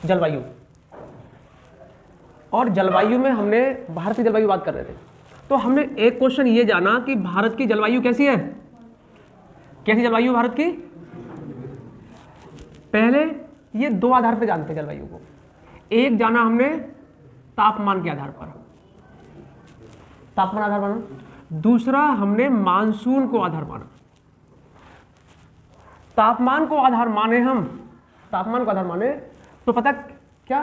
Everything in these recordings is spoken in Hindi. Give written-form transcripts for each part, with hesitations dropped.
जलवायु। और जलवायु में हमने भारत की जलवायु बात कर रहे थे, तो हमने एक क्वेश्चन ये जाना कि भारत की जलवायु कैसी है, कैसी जलवायु भारत की। पहले ये दो आधार पर जानते हैं जलवायु को। एक जाना हमने तापमान के आधार पर, तापमान आधार माना। दूसरा हमने मानसून को आधार माना। तापमान को आधार माने हम, तापमान को आधार माने तो पता क्या,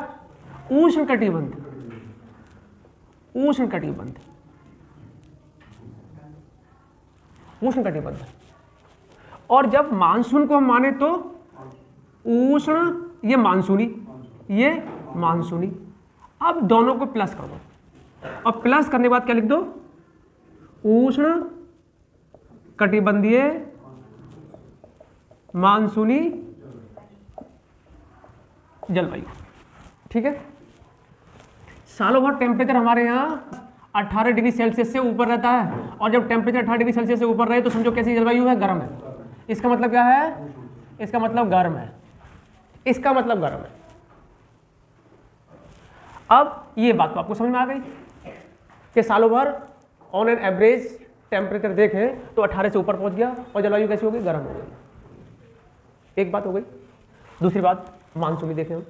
उष्ण कटिबंध, उष्ण कटिबंध, उष्ण कटिबंध। और जब मानसून को हम माने तो उष्ण, ये मानसूनी, ये मानसूनी। अब दोनों को प्लस कर दो, और प्लस करने के बाद क्या लिख दो, उष्ण कटिबंधीय मानसूनी जलवायु। ठीक है। सालों भर टेम्परेचर हमारे यहाँ 18 डिग्री सेल्सियस से ऊपर रहता है, और जब टेम्परेचर 18 डिग्री सेल्सियस से ऊपर रहे तो समझो कैसी जलवायु है, गर्म है। इसका मतलब क्या है, इसका मतलब गर्म है, इसका मतलब गर्म है। अब ये बात तो आपको समझ में आ गई कि सालों भर ऑन एन एवरेज टेम्परेचर देखें तो 18 से ऊपर पहुंच गया, और जलवायु कैसी हो गई, गर्म हो गई। एक बात हो गई। दूसरी बात, मानसूनी देखें हम,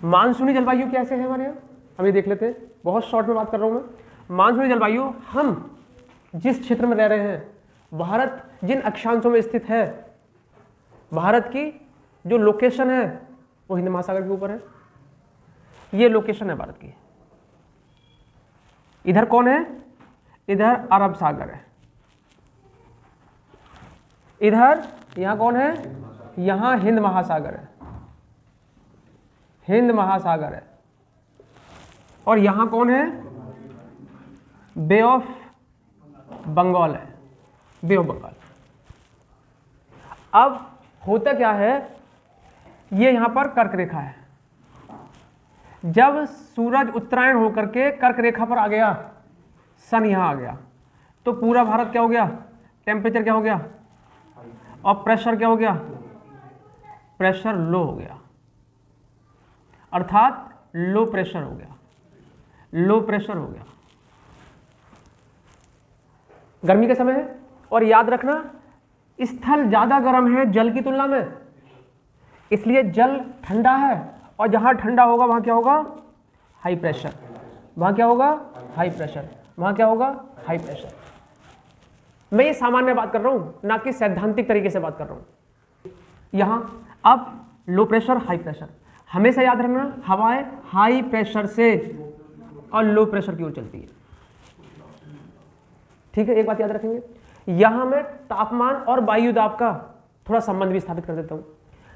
मानसूनी जलवायु कैसे है हमारे यहाँ, हम ये देख लेते हैं। बहुत शॉर्ट में बात कर रहा हूँ मैं। मानसूनी जलवायु, हम जिस क्षेत्र में रह रहे हैं, भारत जिन अक्षांशों में स्थित है, भारत की जो लोकेशन है वो हिंद महासागर के ऊपर है। ये लोकेशन है भारत की। इधर कौन है, इधर अरब सागर है। इधर यहां कौन है, यहां हिंद महासागर है, हिंद महासागर है। और यहां कौन है, बे ऑफ बंगाल है, बे ऑफ बंगाल। अब होता क्या है, ये यहां पर कर्क रेखा है। जब सूरज उत्तरायण होकर के कर्क रेखा पर आ गया, सन यहां आ गया, तो पूरा भारत क्या हो गया, टेम्परेचर क्या हो गया, और प्रेशर क्या हो गया, प्रेशर लो हो गया, अर्थात लो प्रेशर हो गया, लो प्रेशर हो गया। गर्मी का समय है, और याद रखना स्थल ज्यादा गर्म है जल की तुलना में, इसलिए जल ठंडा है, और जहां ठंडा होगा वहां क्या होगा, हाई प्रेशर। वहां क्या होगा, हाई प्रेशर। वहां क्या होगा, हाई प्रेशर। मैं ये सामान्य बात कर रहा हूं, ना कि सैद्धांतिक तरीके से बात कर रहा हूं। यहां अब लो प्रेशर, हाई प्रेशर, हमेशा याद रखना हवाएं हाई प्रेशर से और लो प्रेशर की ओर चलती है। ठीक है, एक बात याद रखेंगे। यहां मैं तापमान और वायुदाब का थोड़ा संबंध भी स्थापित कर देता हूं।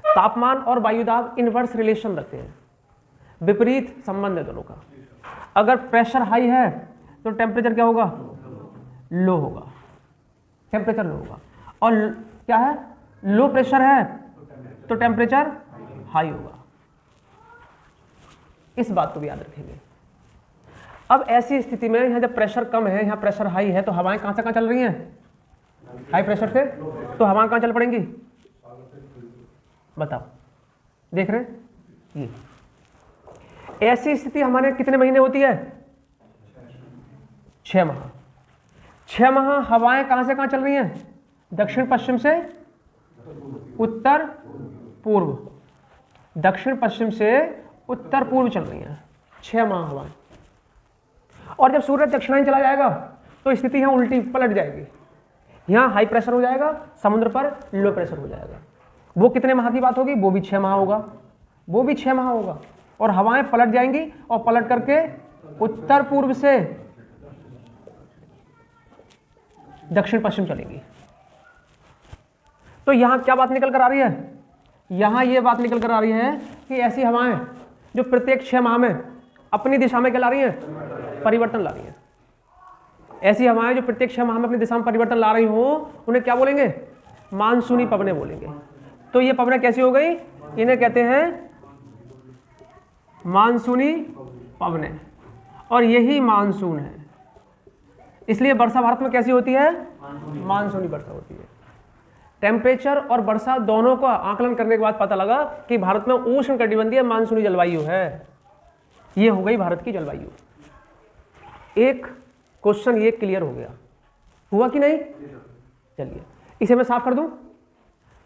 तापमान और वायुदाब इनवर्स रिलेशन रखते हैं, विपरीत संबंध है दोनों का। अगर प्रेशर हाई है तो टेम्परेचर क्या होगा, लो होगा, टेम्परेचर लो होगा। और क्या है, लो प्रेशर है तो टेम्परेचर हाई होगा। इस बात को भी याद रखेंगे। अब ऐसी स्थिति में यहाँ जब प्रेशर कम है, यहाँ प्रेशर हाई है, तो हवाएं कहां से कहां चल रही हैं, हाई प्रेशर से, तो हवाएं कहां चल पड़ेंगी, बताओ, देख रहे हैं ये। ऐसी स्थिति हमारे कितने महीने होती है, 6 माह। 6 माह हवाएं कहां से कहां चल रही हैं, दक्षिण पश्चिम से उत्तर पूर्व, दक्षिण पश्चिम से उत्तर पूर्व चल रही हैं 6 माह हवाएं। और जब सूरज दक्षिणायन चला जाएगा तो स्थिति यहां उल्टी पलट जाएगी, यहां हाई प्रेशर हो जाएगा, समुद्र पर लो प्रेशर हो जाएगा। वो कितने माह की बात होगी, वो भी 6 माह होगा, वो भी 6 माह होगा। और हवाएं पलट जाएंगी, और पलट करके उत्तर पूर्व से दक्षिण पश्चिम चलेंगी। तो यहां क्या बात निकल कर आ रही है, यहां यह बात निकल कर आ रही है कि ऐसी हवाएं जो प्रत्येक 6 माह में अपनी दिशा में क्या ला रही हैं, परिवर्तन ला रही हैं। ऐसी हवाएं जो प्रत्येक 6 माह में अपनी दिशा में परिवर्तन ला रही हो, उन्हें क्या बोलेंगे, मानसूनी पवनें बोलेंगे। तो ये पवनें कैसी हो गई, इन्हें कहते हैं मानसूनी पवनें, और यही मानसून है। इसलिए वर्षा भारत में कैसी होती है, मानसूनी वर्षा होती है। टेम्परेचर और वर्षा दोनों का आकलन करने के बाद पता लगा कि भारत में उष्णकटिबंधीय मानसूनी जलवायु है। ये हो गई भारत की जलवायु। एक क्वेश्चन ये क्लियर हो गया, हुआ कि नहीं? चलिए इसे मैं साफ कर दूं,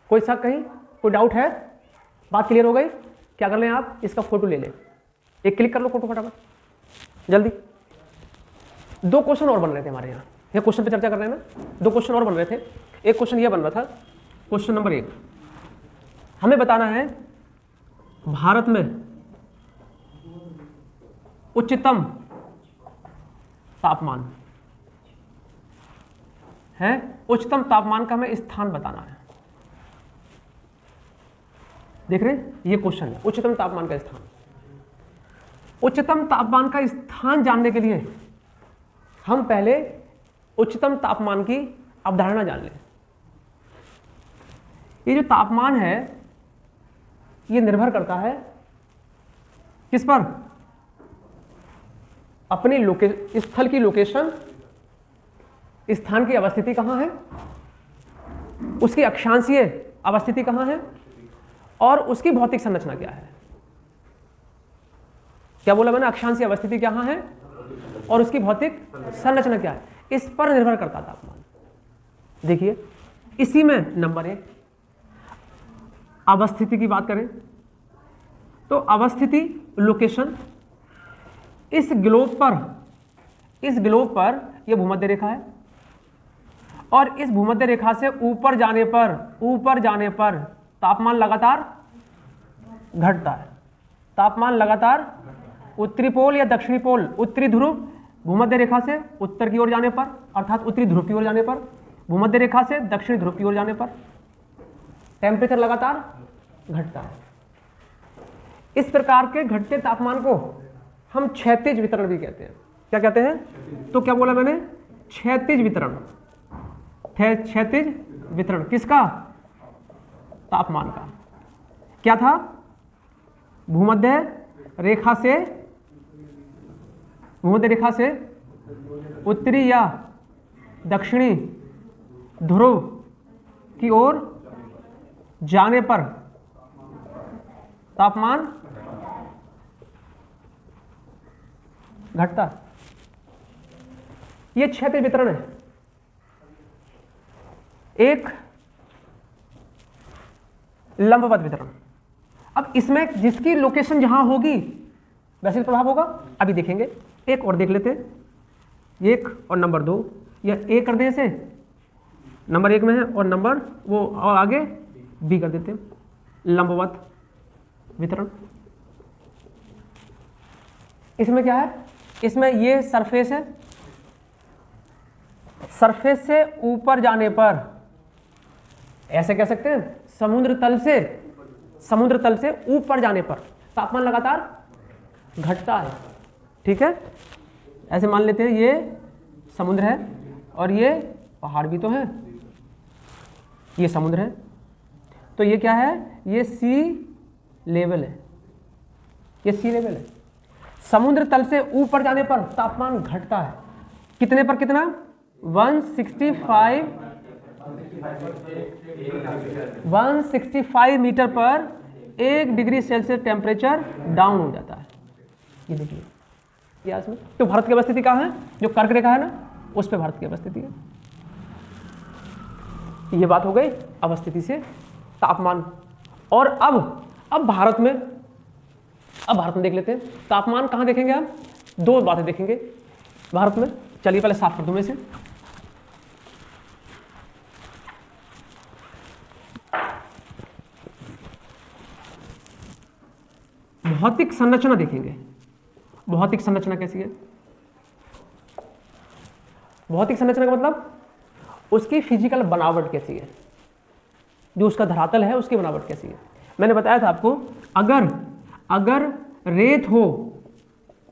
कोई शक कहीं, कोई डाउट है? बात क्लियर हो गई? क्या कर लें आप, इसका फोटो ले लें, एक क्लिक कर लो फोटो फटाफट जल्दी। दो क्वेश्चन और बन रहे थे हमारे यहाँ, ये क्वेश्चन पे चर्चा कर रहे हैं ना, दो क्वेश्चन और बन रहे थे। एक क्वेश्चन ये बन रहा था, क्वेश्चन नंबर 1, हमें बताना है भारत में उच्चतम तापमान है, उच्चतम तापमान का हमें स्थान बताना है। देख रहे हैं, ये क्वेश्चन है, उच्चतम तापमान का स्थान। उच्चतम तापमान का स्थान जानने के लिए हम पहले उच्चतम तापमान की अवधारणा जान लें। ये जो तापमान है ये निर्भर करता है किस पर? अपनी स्थल की लोकेशन, स्थान की अवस्थिति कहाँ है, उसकी अक्षांशीय अवस्थिति कहाँ है, और उसकी भौतिक संरचना क्या है। क्या बोला मैंने? अक्षांशीय अवस्थिति कहाँ है और उसकी भौतिक संरचना क्या है, इस पर निर्भर करता तापमान। देखिए इसी में नंबर 1 अवस्थिति की बात करें तो अवस्थिति लोकेशन, इस ग्लोब पर यह भूमध्य रेखा है और इस भूमध्य रेखा से ऊपर जाने पर तापमान लगातार घटता है। तापमान लगातार उत्तरी पोल या दक्षिणी पोल, उत्तरी ध्रुव भूमध्य रेखा से उत्तर की ओर जाने पर, अर्थात उत्तरी ध्रुव की ओर जाने पर, भूमध्य रेखा से दक्षिणी ध्रुव की ओर जाने पर टेम्परेचर लगातार घटता है। इस प्रकार के घटते तापमान को हम क्षैतिज वितरण भी कहते हैं। क्या कहते हैं? तो क्या बोला मैंने? क्षैतिज वितरण। क्षैतिज वितरण किसका? तापमान का। क्या था? भूमध्य रेखा से उत्तरी या दक्षिणी ध्रुव की ओर जाने पर तापमान घटता। यह क्षैतिज वितरण है। एक लंबवत वितरण। अब इसमें जिसकी लोकेशन जहां होगी वैसे प्रभाव होगा, अभी देखेंगे। एक और देख लेते हैं, 1 और नंबर 2, यह ए कर दें, से नंबर 1 में है और नंबर वो और आगे बी कर देते हैं, लंबवत वितरण। इसमें क्या है? इसमें ये सरफेस है, सरफेस से ऊपर जाने पर ऐसे कह सकते हैं, समुद्र तल से ऊपर जाने पर तापमान लगातार घटता है। ठीक है, ऐसे मान लेते हैं ये समुद्र है और ये पहाड़ भी तो है, ये समुद्र है, तो ये क्या है? ये सी लेवल है, ये सी लेवल है। समुद्र तल से ऊपर जाने पर तापमान घटता है। कितने पर? कितना? 165 मीटर पर 1 डिग्री सेल्सियस टेम्परेचर डाउन हो जाता है। ये देखिए, ये इसमें तो भारत की अवस्थिति कहाँ है? जो कर्क रेखा है ना, उस पे भारत की अवस्थिति है। ये बात हो गई अवस्थिति से तापमान। और अब भारत में देख लेते हैं तापमान कहाँ देखेंगे हम? 2 बातें देखेंगे भारत में। चलिए पहले साफ कर दूं मैं इसे। भौतिक संरचना देखेंगे। भौतिक संरचना कैसी है? भौतिक संरचना का मतलब उसकी फिजिकल बनावट कैसी है, जो उसका धरातल है उसकी बनावट कैसी है। मैंने बताया था आपको, अगर रेत हो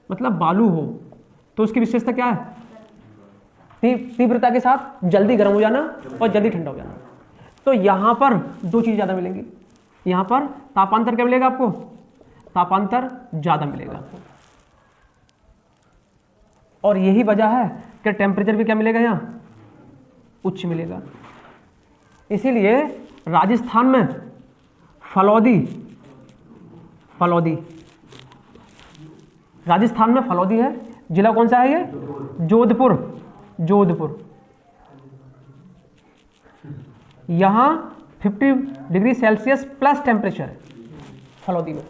मतलब बालू हो तो उसकी विशेषता क्या है? तीव्रता के साथ जल्दी गर्म हो जाना और जल्दी ठंडा हो जाना। तो यहां पर 2 चीज ज्यादा मिलेंगी। यहां पर तापांतर क्या मिलेगा आपको? तापांतर ज्यादा मिलेगा आपको। और यही वजह है कि टेम्परेचर भी क्या मिलेगा? यहां उच्च मिलेगा। इसीलिए राजस्थान में फलौदी, राजस्थान में फलौदी है। जिला कौन सा है ये? जोधपुर। यहां 50 डिग्री सेल्सियस प्लस टेम्परेचर है फलौदी में।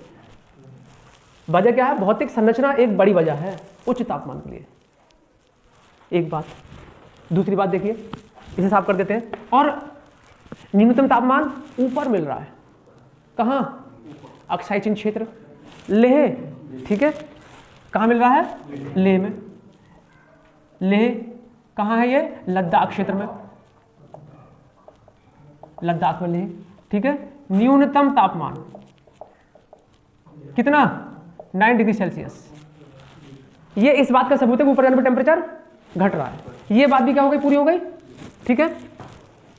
वजह क्या है? भौतिक संरचना एक बड़ी वजह है उच्च तापमान के लिए। एक बात। दूसरी बात देखिए, इसे साफ कर देते हैं। और न्यूनतम तापमान ऊपर मिल रहा है। कहां? अक्साई चिन्ह क्षेत्र, लेह, ठीक है। कहां मिल रहा है? लेह में। लेह कहां है ये? लद्दाख क्षेत्र में, लद्दाख में लेह, ठीक है। न्यूनतम तापमान कितना? 9 डिग्री सेल्सियस। ये इस बात का सबूत है कि ऊपर जाने पर टेम्परेचर घट रहा है। ये बात भी क्या हो गई? पूरी हो गई, ठीक है।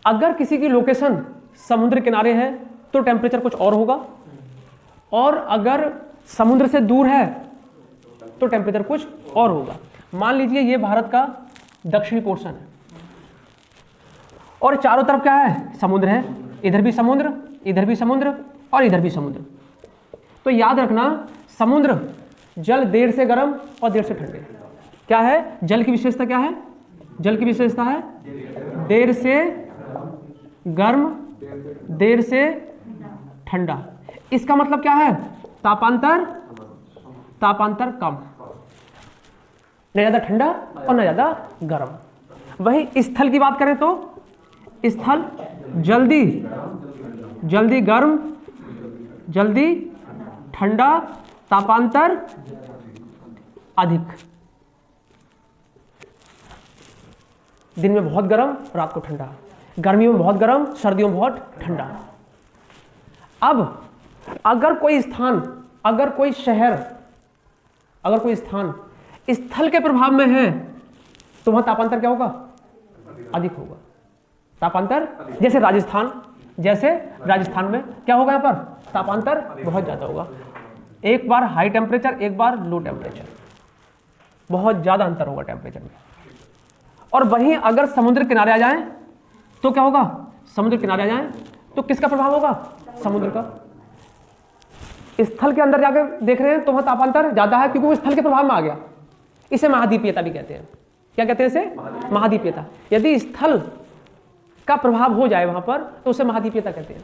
अगर किसी की लोकेशन समुद्र किनारे है तो टेम्परेचर कुछ और होगा, और अगर समुद्र से दूर है तो टेम्परेचर कुछ और होगा। मान लीजिए ये भारत का दक्षिणी पोर्शन है और चारों तरफ क्या है? समुद्र है। इधर भी समुद्र, इधर भी समुद्र और इधर भी समुद्र। तो याद रखना, समुद्र जल देर से गर्म और देर से ठंडे। क्या है जल की विशेषता? क्या है जल की विशेषता? है देर से गर्म, देर से ठंडा। इसका मतलब क्या है? तापांतर कम, न ज्यादा ठंडा और न ज्यादा गर्म। वही स्थल की बात करें तो स्थल जल्दी गर्म, जल्दी ठंडा, तापांतर अधिक। दिन में बहुत गर्म, रात को ठंडा। गर्मियों में बहुत गर्म, सर्दियों में बहुत ठंडा। अब अगर कोई स्थान, अगर कोई शहर, अगर कोई स्थान स्थल के प्रभाव में है तो वहां तापांतर क्या होगा? अधिक होगा। तापांतर जैसे राजस्थान में क्या होगा? यहाँ पर तापांतर बहुत ज्यादा होगा। एक बार हाई टेम्परेचर, एक बार लो टेम्परेचर, बहुत ज्यादा अंतर होगा टेम्परेचर में। और वहीं अगर समुद्र किनारे आ जाएं तो क्या होगा? समुद्र किनारे आ जाएं तो किसका प्रभाव होगा? समुद्र का। स्थल के अंदर जाकर देख रहे हैं तो वहां तापांतर ज्यादा है क्योंकि वो स्थल के प्रभाव में आ गया। इसे महाद्वीपीयता भी कहते हैं। क्या कहते हैं इसे? महाद्वीपीयता। यदि स्थल का प्रभाव हो जाए वहां पर तो उसे महाद्वीपीयता कहते हैं।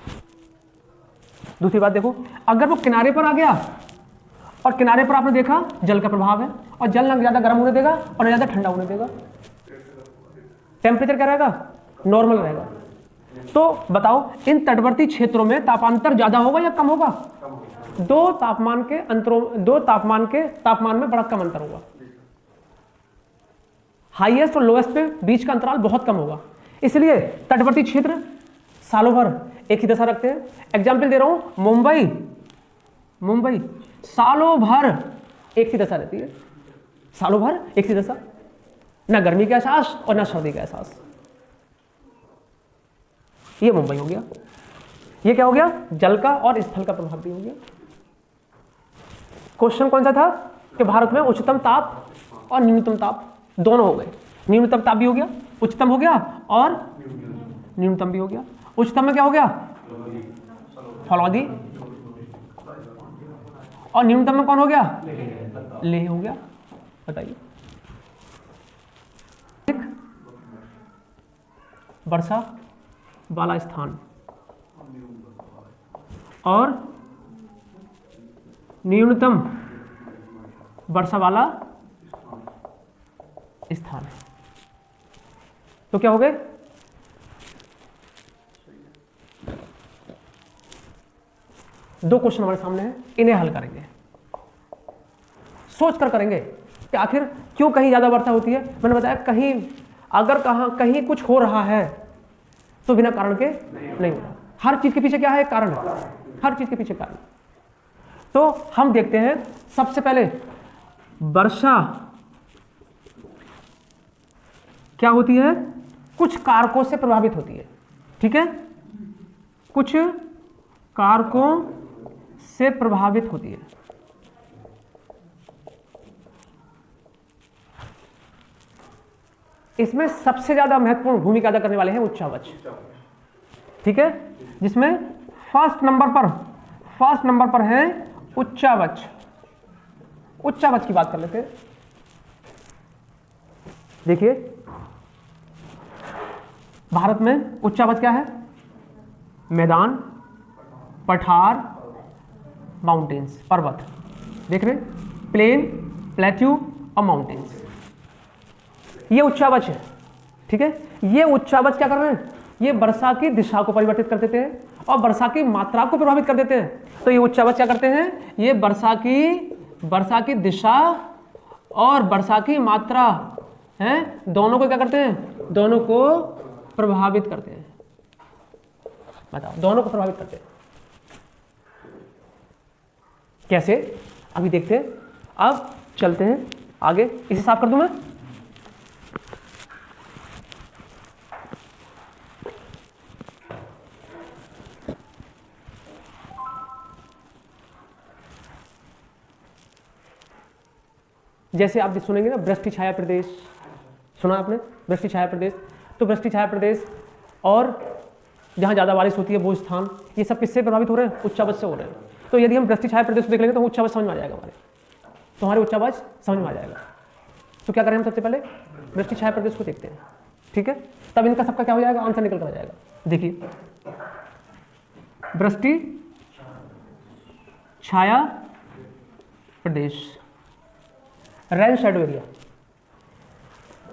दूसरी बात देखो, अगर वो किनारे पर आ गया और किनारे पर आपने देखा जल का प्रभाव है, और जल न ज्यादा गर्म होने देगा और न ज्यादा ठंडा होने देगा, टेम्परेचर क्या रहेगा? नॉर्मल रहेगा। तो बताओ इन तटवर्ती क्षेत्रों में तापांतर ज्यादा होगा या कम होगा? दो तापमान में बड़ा कम अंतर होगा। हाईएस्ट और लोएस्ट पे बीच का अंतराल बहुत कम होगा। इसलिए तटवर्ती क्षेत्र सालों भर एक ही दशा रखते हैं। एग्जाम्पल दे रहा हूं, मुंबई सालों भर एक सी दशा रहती है। सालों भर एक सी दशा, ना गर्मी का एहसास और ना सर्दी का एहसास। ये मुंबई हो गया। ये क्या हो गया? जल का और स्थल का प्रभाव भी हो गया। क्वेश्चन कौन सा था? कि भारत में उच्चतम ताप और न्यूनतम ताप दोनों हो गए। न्यूनतम ताप भी हो गया, उच्चतम हो गया और न्यूनतम भी हो गया। उच्चतम में क्या हो गया? फलौदी। और न्यूनतम में कौन हो गया? लेह हो गया। बताइए। वर्षा वाला स्थान और न्यूनतम वर्षा वाला स्थान है तो क्या हो गए? दो क्वेश्चन हमारे सामने हैं, इन्हें हल करेंगे। सोच कर करेंगे कि आखिर क्यों कहीं ज्यादा वर्षा होती है। मैंने बताया कहीं अगर कहीं कुछ हो रहा है तो बिना कारण के नहीं हो रहा। हर चीज के पीछे क्या है? कारण है। हर चीज के पीछे कारण। तो हम देखते हैं सबसे पहले वर्षा क्या होती है? कुछ कारकों से प्रभावित होती है। ठीक है, कुछ कारकों से प्रभावित होती है। इसमें सबसे ज्यादा महत्वपूर्ण भूमिका अदा करने वाले हैं उच्चावच। ठीक है, जिसमें फर्स्ट नंबर पर है उच्चावच। उच्चावच की बात कर लेते हैं। देखिए भारत में उच्चावच क्या है? मैदान, पठार, माउंटेन्स, पर्वत। देख रहे हैं, प्लेन, प्लेट्यू और माउंटेन्स, ये उच्चावच है। ठीक है, ये उच्चावच क्या कर रहे हैं? ये वर्षा की दिशा को परिवर्तित कर देते हैं और वर्षा की मात्रा को प्रभावित कर देते हैं। तो ये उच्चावच क्या करते हैं? ये वर्षा की दिशा और वर्षा की मात्रा है, दोनों को क्या करते हैं? दोनों को प्रभावित करते हैं। बताओ, दोनों को प्रभावित करते हैं कैसे? अभी देखते हैं। अब चलते हैं आगे। इसे साफ कर दूं मैं। जैसे आप सुनेंगे ना वृष्टि छाया प्रदेश, सुना आपने वृष्टि छाया प्रदेश? तो वृष्टि छाया प्रदेश और जहाँ ज़्यादा बारिश होती है वो स्थान, ये सब किससे प्रभावित हो रहे हैं? उच्चावच से हो रहे हैं। तो यदि हम वृष्टि छाया प्रदेश को देख लेंगे तो उच्चावच समझ में आ जाएगा हमारे, तो हमारे उच्चावच समझ में आ जाएगा। तो क्या करें हम? सबसे पहले वृष्टि छाया प्रदेश को देखते हैं। ठीक है, तब इनका सबका क्या हो जाएगा? आंसर निकल कर आ जाएगा। देखिए, वृष्टि छाया प्रदेश, रेन शैडो एरिया।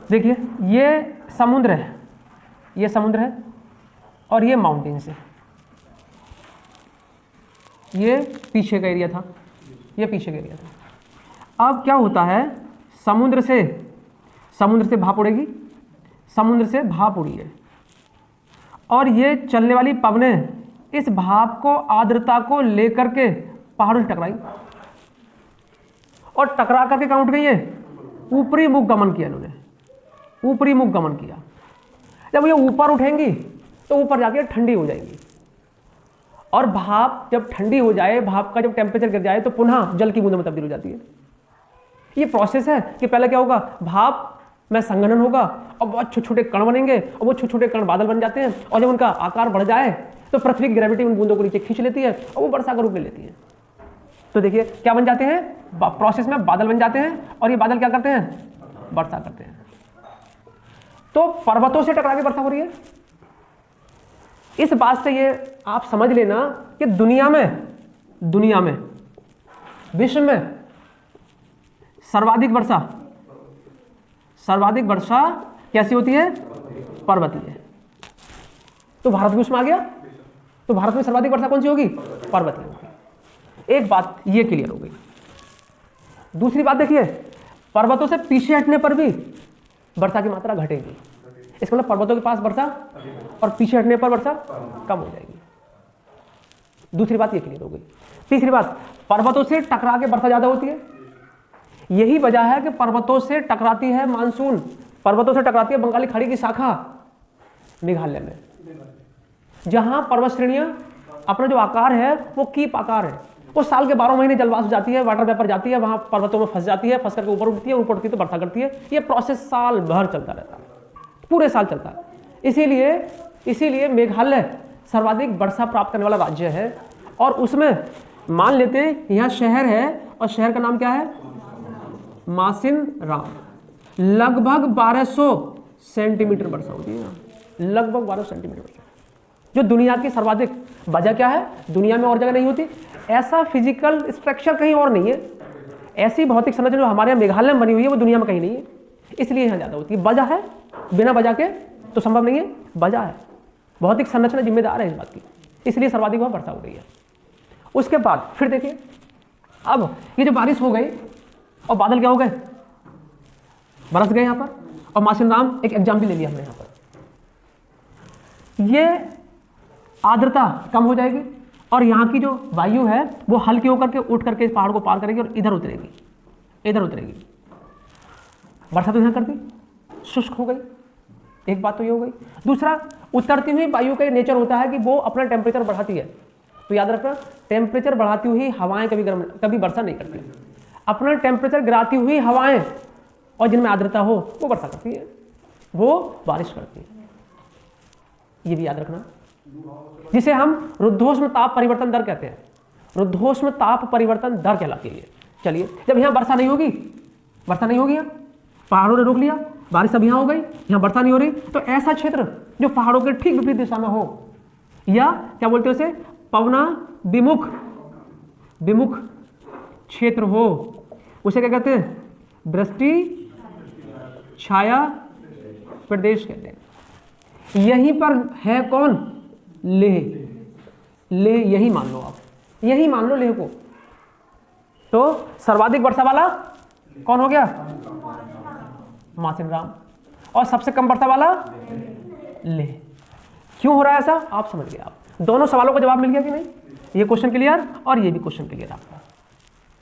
देखिए ये समुद्र है, ये समुद्र है और ये माउंटेन्स है। ये पीछे का एरिया था, ये पीछे का एरिया था। अब क्या होता है? समुद्र से भाप उड़ेगी, समुद्र से भाप उड़ी है और ये चलने वाली पवनें इस भाप को, आर्द्रता को लेकर के पहाड़ों से टकराई और टकरा करके कहाँ उठ गई है? ऊपरी मुख गमन किया इन्होंने, ऊपरी मुख गमन किया। जब ये ऊपर उठेंगी तो ऊपर जाके ठंडी हो जाएंगी और भाप जब ठंडी हो जाए, भाप का जब टेम्परेचर गिर जाए तो पुनः जल की बूंदों में तब्दील हो जाती है। ये प्रोसेस है कि पहले क्या होगा? भाप में संघनन होगा और बहुत छोटे छोटे कण बनेंगे और वो छोटे छोटे कण बादल बन जाते हैं और जब उनका आकार बढ़ जाए तो पृथ्वी की ग्रेविटी उन बूंदों को नीचे खींच लेती है और वो वर्षा का रूप ले लेती है। तो देखिए क्या बन जाते हैं? प्रोसेस में बादल बन जाते हैं और ये बादल क्या करते हैं? वर्षा करते हैं। तो पर्वतों से टकरा के वर्षा हो रही है। इस बात से ये आप समझ लेना कि दुनिया में विश्व में सर्वाधिक वर्षा कैसी होती है? पर्वतीय। तो भारत भी उसमें आ गया। तो भारत में सर्वाधिक वर्षा कौन सी होगी? पर्वतीय होगी। एक बात ये क्लियर हो गई। दूसरी बात देखिए, पर्वतों से पीछे हटने पर भी वर्षा की मात्रा घटेगी। इसका मतलब पर्वतों के पास वर्षा और पीछे हटने पर वर्षा कम हो जाएगी। दूसरी बात ये क्लियर हो गई। तीसरी बात, पर्वतों से टकरा के वर्षा ज्यादा होती है। यही वजह है कि पर्वतों से टकराती है मानसून, पर्वतों से टकराती है बंगाली खाड़ी की शाखा मेघालय में, जहां पर्वत श्रेणियां अपना जो आकार है वो कीप आकार है। वो साल के 12 महीने जलवाष्प जाती है, वाटर वेपर जाती है, वहां पर्वतों में फंस जाती है, फंस करके ऊपर उठती है, ऊपर उठती है तो वर्षा करती है। ये प्रोसेस साल भर चलता रहता है, पूरे साल चलता है। इसीलिए मेघालय सर्वाधिक वर्षा प्राप्त करने वाला राज्य है। और उसमें मान लेते हैं यहाँ शहर है और शहर का नाम क्या है? मासिनराम। लगभग 1200 सेंटीमीटर वर्षा होती है यहाँ, लगभग 1200 सेंटीमीटर वर्षा, जो दुनिया की सर्वाधिक। वजह क्या है? दुनिया में और जगह नहीं होती। ऐसा फिजिकल स्ट्रक्चर कहीं और नहीं है, ऐसी भौतिक संरचना जो हमारे यहाँ मेघालय में बनी हुई है वो दुनिया में कहीं नहीं है, इसलिए यहाँ ज़्यादा होती है। वजह है, बिना वजह के तो संभव नहीं है, वजह है, भौतिक संरचना जिम्मेदार है इस बात की, इसलिए सर्वाधिक वहाँ वर्षा हो रही है। उसके बाद फिर देखिए, अब ये जो बारिश हो गई और बादल क्या हो गए? बरस गए यहाँ पर। और मासिनराम एक एग्जाम्पल ले लिया हमने यहाँ पर। ये आर्द्रता कम हो जाएगी और यहाँ की जो वायु है वो हल्की होकर के उठ करके इस पहाड़ को पार करेगी और इधर उतरेगी। वर्षा तो यहाँ कर दी, शुष्क हो गई। एक बात तो ये हो गई। दूसरा, उतरती हुई वायु का नेचर होता है कि वो अपना टेम्परेचर बढ़ाती है। तो याद रखना, टेम्परेचर बढ़ाती हुई हवाएं कभी वर्षा नहीं करती। अपना टेम्परेचर गिराती हुई हवाएं और जिनमें आर्द्रता हो वो वर्षा करती है, वो बारिश करती है। ये भी याद रखना। जिसे हम रुद्धोष्म ताप परिवर्तन दर कहते हैं। रुद्धोष्म ताप परिवर्तन दर कहलाती है। चलिए, जब यहाँ वर्षा नहीं होगी, वर्षा नहीं होगी, पहाड़ों ने रोक लिया, बारिश अब यहाँ हो गई, यहाँ वर्षा नहीं हो रही, तो ऐसा क्षेत्र जो पहाड़ों के ठीक विपरीत दिशा में हो, या क्या बोलते हैं उसे, पवना विमुख क्षेत्र हो, उसे क्या कहते हैं, वृष्टि छाया प्रदेश कहते हैं। यहीं पर है कौन, लेह। लेह यही मान लो आप, यही मान लो लेह को। तो सर्वाधिक वर्षा वाला कौन हो गया, मासिनराम, और सबसे कम वर्षा वाला लेह। क्यों हो रहा है ऐसा, आप समझ गए। आप दोनों सवालों का जवाब मिल गया कि नहीं, ये क्वेश्चन क्लियर और ये भी क्वेश्चन क्लियर। आप